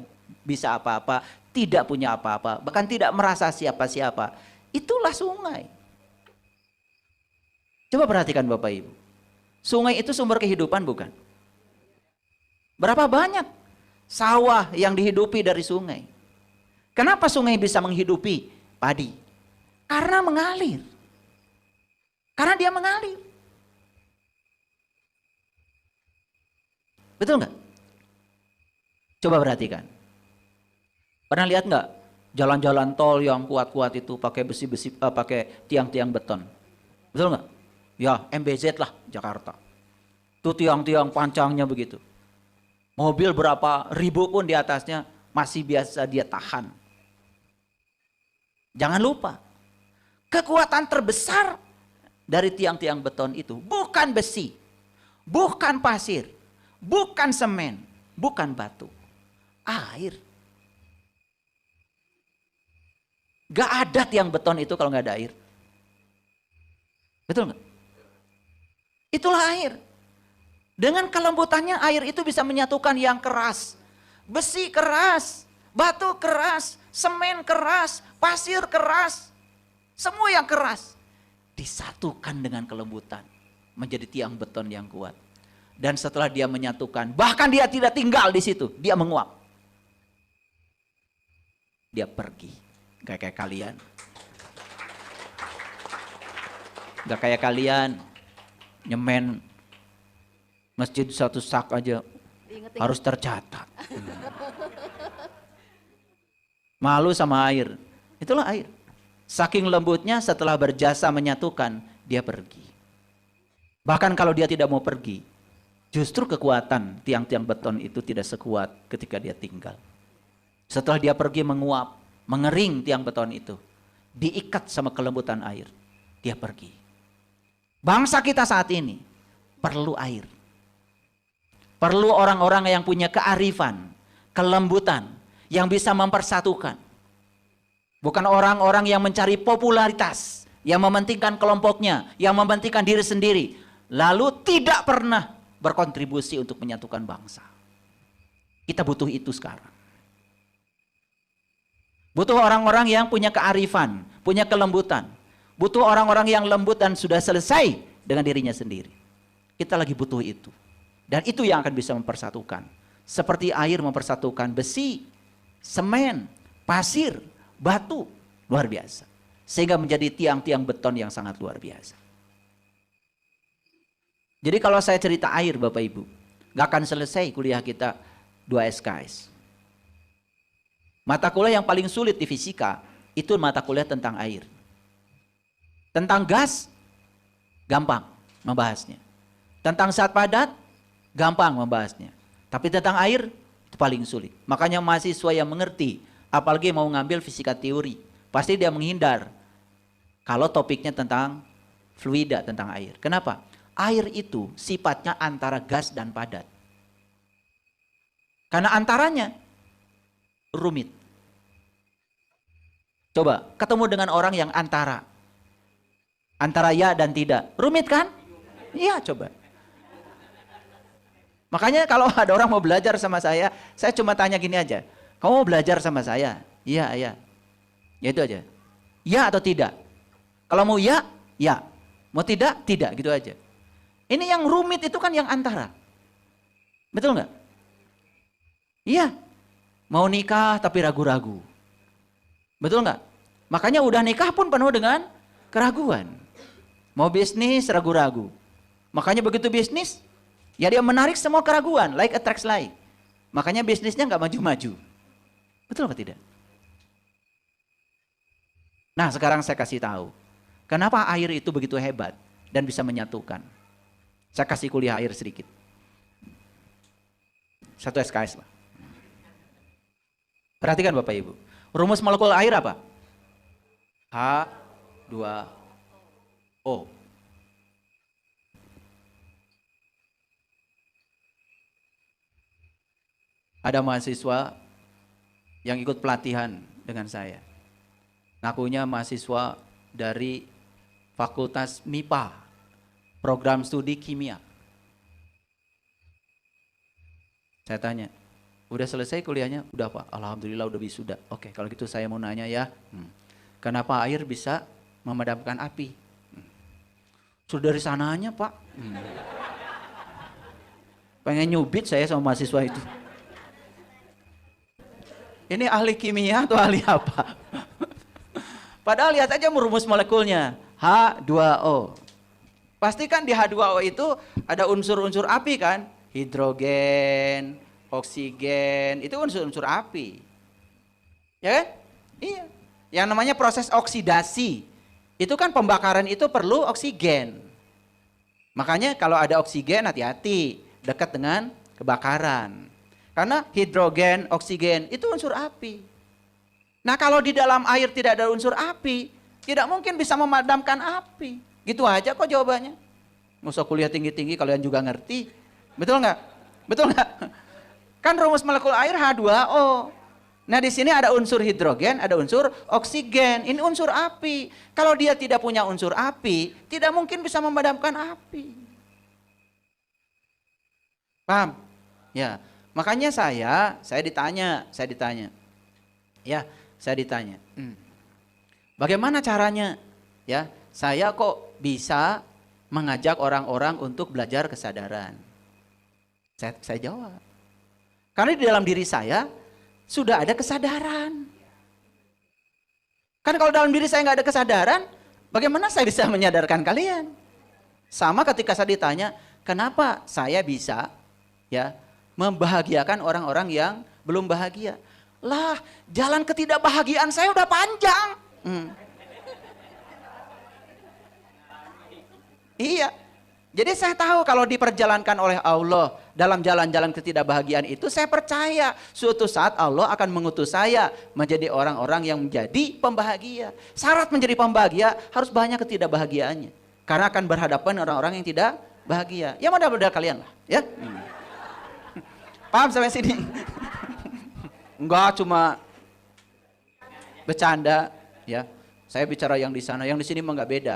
bisa apa-apa, tidak punya apa-apa, bahkan tidak merasa siapa-siapa. Itulah sungai. Coba perhatikan Bapak Ibu. Sungai itu sumber kehidupan bukan? Berapa banyak sawah yang dihidupi dari sungai? Kenapa sungai bisa menghidupi padi? Karena mengalir. Karena dia mengalir. Betul nggak? Coba perhatikan. Pernah lihat nggak jalan-jalan tol yang kuat-kuat itu pakai besi-besi, pakai tiang-tiang beton? Betul nggak? Ya MBZ lah Jakarta. Itu tiang-tiang pancangnya begitu. Mobil berapa ribu pun di atasnya masih biasa dia tahan. Jangan lupa, kekuatan terbesar dari tiang-tiang beton itu bukan besi, bukan pasir, bukan semen, bukan batu, air. Gak ada tiang beton itu kalau gak ada air. Betul gak? Itulah air. Dengan kelembutannya air itu bisa menyatukan yang keras. Besi keras, batu keras, semen keras, pasir keras. Semua yang keras disatukan dengan kelembutan menjadi tiang beton yang kuat. Dan setelah dia menyatukan, bahkan dia tidak tinggal di situ, dia menguap. Dia pergi, gak kayak kalian. Gak kayak kalian nyemen masjid satu sak aja harus tercatat. Malu sama air, itulah air. Saking lembutnya setelah berjasa menyatukan, dia pergi. Bahkan kalau dia tidak mau pergi, Justru kekuatan tiang-tiang beton itu tidak sekuat ketika dia tinggal. Setelah dia pergi menguap, mengering tiang beton itu, diikat sama kelembutan air, dia pergi. Bangsa kita saat ini perlu air. Perlu orang-orang yang punya kearifan, kelembutan, yang bisa mempersatukan. Bukan orang-orang yang mencari popularitas, yang mementingkan kelompoknya, yang mementingkan diri sendiri, lalu tidak pernah berkontribusi untuk menyatukan bangsa. Kita butuh itu sekarang. Butuh orang-orang yang punya kearifan, punya kelembutan. Butuh orang-orang yang lembut dan sudah selesai dengan dirinya sendiri. Kita lagi butuh itu. Dan itu yang akan bisa mempersatukan. Seperti air mempersatukan besi, semen, pasir, batu. Luar biasa. Sehingga menjadi tiang-tiang beton yang sangat luar biasa. Jadi kalau saya cerita air Bapak Ibu, gak akan selesai kuliah kita 2 SKS. Mata kuliah yang paling sulit di fisika, itu mata kuliah tentang air. Tentang gas, gampang membahasnya. Tentang zat padat, gampang membahasnya. Tapi tentang air, itu paling sulit. Makanya mahasiswa yang mengerti, apalagi mau ngambil fisika teori, pasti dia menghindar. Kalau topiknya tentang fluida, tentang air. Kenapa? Air itu sifatnya antara gas dan padat. Karena antaranya rumit. Coba ketemu dengan orang yang antara ya dan tidak. Rumit kan? Iya, coba. Makanya kalau ada orang mau belajar sama saya cuma tanya gini aja. Kamu mau belajar sama saya? Iya, iya. Ya itu aja. Ya atau tidak? Kalau mau ya, ya. Mau tidak, tidak. Gitu aja. Ini yang rumit itu kan yang antara. Betul nggak? Iya. Mau nikah tapi ragu-ragu. Betul nggak? Makanya udah nikah pun penuh dengan keraguan. Mau bisnis ragu-ragu. Makanya begitu bisnis, ya dia menarik semua keraguan. Like attracts like. Makanya bisnisnya nggak maju-maju. Betul apa tidak? Nah sekarang saya kasih tahu. Kenapa air itu begitu hebat dan bisa menyatukan. Saya kasih kuliah air sedikit. 1 SKS lah. Perhatikan Bapak Ibu. Rumus molekul air apa? H2O. Ada mahasiswa yang ikut pelatihan dengan saya. Ngakunya mahasiswa dari Fakultas MIPA, program studi kimia. Saya tanya, udah selesai kuliahnya? Udah Pak, alhamdulillah udah wisuda. Oke, kalau gitu saya mau nanya ya, kenapa air bisa memadamkan api? Sudah dari sananya Pak. Pengen nyubit saya sama mahasiswa itu. Ini ahli kimia atau ahli apa? Padahal lihat aja rumus molekulnya, H2O. Pasti kan di H2O itu ada unsur-unsur api kan? Hidrogen, oksigen, itu unsur-unsur api. Ya kan? Iya. Yang namanya proses oksidasi. Itu kan pembakaran itu perlu oksigen. Makanya kalau ada oksigen hati-hati, dekat dengan kebakaran. Karena hidrogen, oksigen itu unsur api. Nah kalau di dalam air tidak ada unsur api, tidak mungkin bisa memadamkan api. Gitu aja kok jawabannya. Nggak usah kuliah tinggi-tinggi, kalian juga ngerti. Betul nggak? Betul nggak? Kan rumus molekul air H2O. Nah di sini ada unsur hidrogen, ada unsur oksigen. Ini unsur api. Kalau dia tidak punya unsur api, tidak mungkin bisa memadamkan api. Paham? Ya. Makanya saya ditanya. Ya, saya ditanya. Bagaimana caranya? Ya, saya kok bisa mengajak orang-orang untuk belajar kesadaran? Saya jawab. Karena di dalam diri saya sudah ada kesadaran. Kan kalau dalam diri saya nggak ada kesadaran, bagaimana saya bisa menyadarkan kalian? Sama ketika saya ditanya, kenapa saya bisa ya membahagiakan orang-orang yang belum bahagia? Lah, jalan ketidakbahagiaan saya udah panjang. Iya. Jadi saya tahu kalau diperjalankan oleh Allah dalam jalan-jalan ketidakbahagiaan itu, saya percaya suatu saat Allah akan mengutus saya menjadi orang-orang yang menjadi pembahagia. Syarat menjadi pembahagia harus banyak ketidakbahagiaannya. Karena akan berhadapan orang-orang yang tidak bahagia. Ya modal-modal kalian lah, ya. Paham sampai sini? Enggak, cuma bercanda, ya. Saya bicara yang di sana, yang di sini mah enggak beda.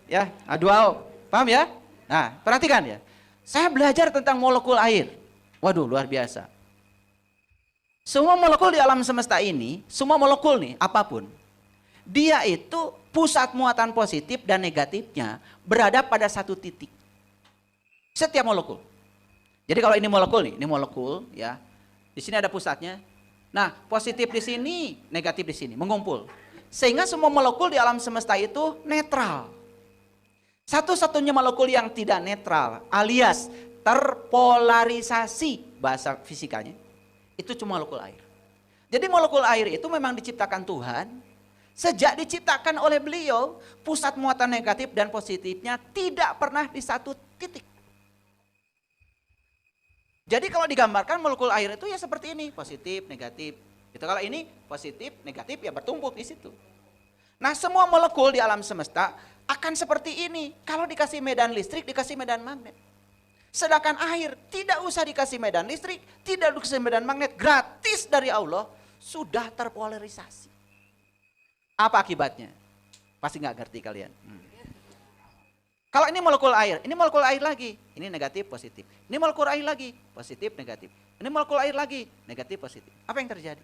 Ya, aduh, paham ya? Nah, perhatikan ya. Saya belajar tentang molekul air. Waduh, luar biasa. Semua molekul di alam semesta ini, semua molekul nih, apapun, dia itu pusat muatan positif dan negatifnya berada pada satu titik. Setiap molekul. Jadi kalau ini molekul nih, ini molekul ya. Di sini ada pusatnya. Nah, positif di sini, negatif di sini, mengumpul. Sehingga semua molekul di alam semesta itu netral. Satu-satunya molekul yang tidak netral alias terpolarisasi bahasa fisikanya itu cuma molekul air. Jadi molekul air itu memang diciptakan Tuhan. Sejak diciptakan oleh beliau, pusat muatan negatif dan positifnya tidak pernah di satu titik. Jadi kalau digambarkan molekul air itu ya seperti ini, positif, negatif. Itu kalau ini positif, negatif ya bertumpuk di situ. Nah, semua molekul di alam semesta akan seperti ini. Kalau dikasih medan listrik, dikasih medan magnet. Sedangkan air tidak usah dikasih medan listrik, tidak dikasih medan magnet, gratis dari Allah, sudah terpolarisasi. Apa akibatnya? Pasti nggak ngerti kalian. Kalau ini molekul air lagi, ini negatif, positif. Ini molekul air lagi, positif, negatif. Ini molekul air lagi, negatif, positif. Apa yang terjadi?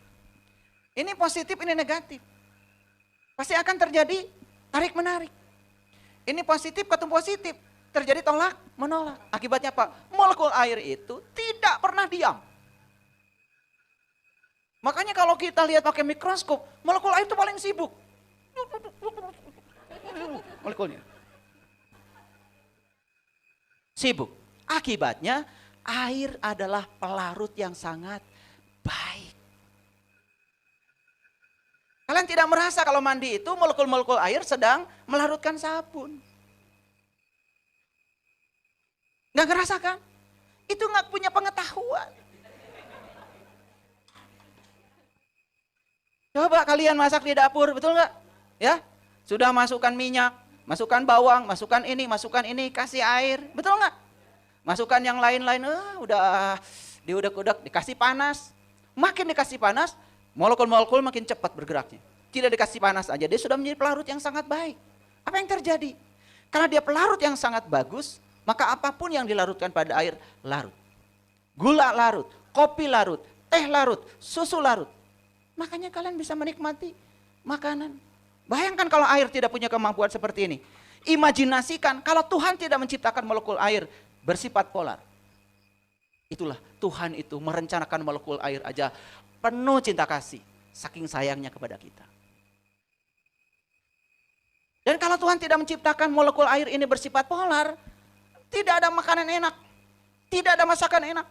Ini positif, ini negatif. Pasti akan terjadi tarik-menarik. Ini positif ketemu positif, terjadi tolak menolak. Akibatnya apa? Molekul air itu tidak pernah diam. Makanya kalau kita lihat pakai mikroskop, molekul air itu paling sibuk. Molekulnya sibuk. Akibatnya air adalah pelarut yang sangat baik. Kalian tidak merasa kalau mandi itu molekul-molekul air sedang melarutkan sabun. Nggak ngerasa kan? Itu nggak punya pengetahuan. Coba kalian masak di dapur, betul nggak? Ya, sudah masukkan minyak, masukkan bawang, masukkan ini, kasih air, betul nggak? Masukkan yang lain-lain, udah diudek-udek, dikasih panas. Makin dikasih panas, molekul-molekul makin cepat bergeraknya. Tidak dikasih panas aja, dia sudah menjadi pelarut yang sangat baik. Apa yang terjadi? Karena dia pelarut yang sangat bagus, maka apapun yang dilarutkan pada air, larut. Gula larut, kopi larut, teh larut, susu larut. Makanya kalian bisa menikmati makanan. Bayangkan kalau air tidak punya kemampuan seperti ini. Imajinasikan kalau Tuhan tidak menciptakan molekul air bersifat polar. Itulah Tuhan itu merencanakan molekul air aja penuh cinta kasih. Saking sayangnya kepada kita. Dan kalau Tuhan tidak menciptakan molekul air ini bersifat polar, tidak ada makanan enak. Tidak ada masakan enak.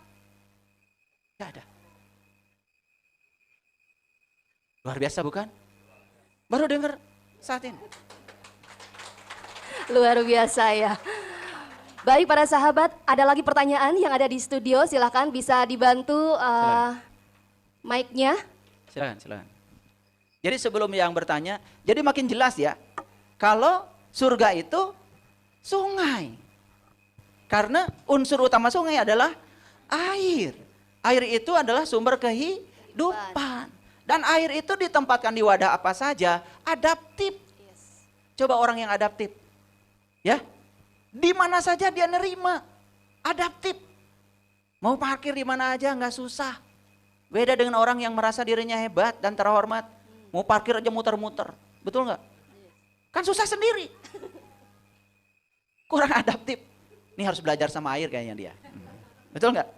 Tidak ada. Luar biasa bukan? Baru dengar saat ini. Luar biasa ya. Baik para sahabat, ada lagi pertanyaan yang ada di studio, silahkan bisa dibantu mic-nya. Silakan. Jadi sebelum yang bertanya, jadi makin jelas ya, kalau surga itu sungai. Karena unsur utama sungai adalah air. Air itu adalah sumber kehidupan. Dan air itu ditempatkan di wadah apa saja, adaptif. Coba orang yang adaptif. Ya, di mana saja dia nerima, adaptif. Mau parkir di mana aja nggak susah. Beda dengan orang yang merasa dirinya hebat dan terhormat. Mau parkir aja muter-muter, betul nggak? Kan susah sendiri. Kurang adaptif. Ini harus belajar sama air kayaknya dia. Betul nggak?